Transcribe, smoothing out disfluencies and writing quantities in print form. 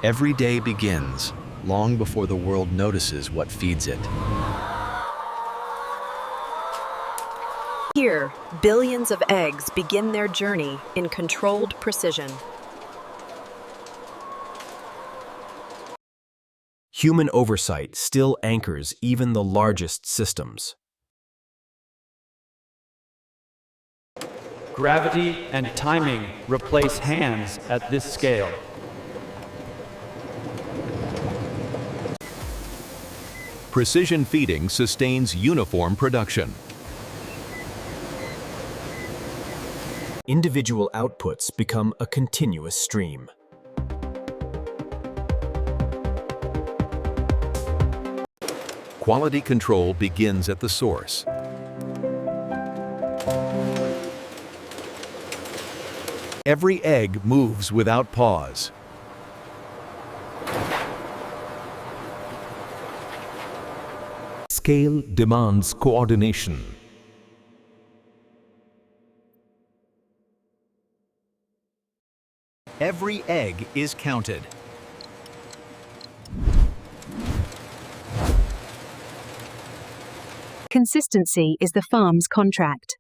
Every day begins long before the world notices what feeds it. Here, billions of eggs begin their journey in controlled precision. Human oversight still anchors even the largest systems. Gravity and timing replace hands at this scale. Precision feeding sustains uniform production. Individual outputs become a continuous stream. Quality control begins at the source. Every egg moves without pause. Scale demands coordination. Every egg is counted. Consistency is the farm's contract.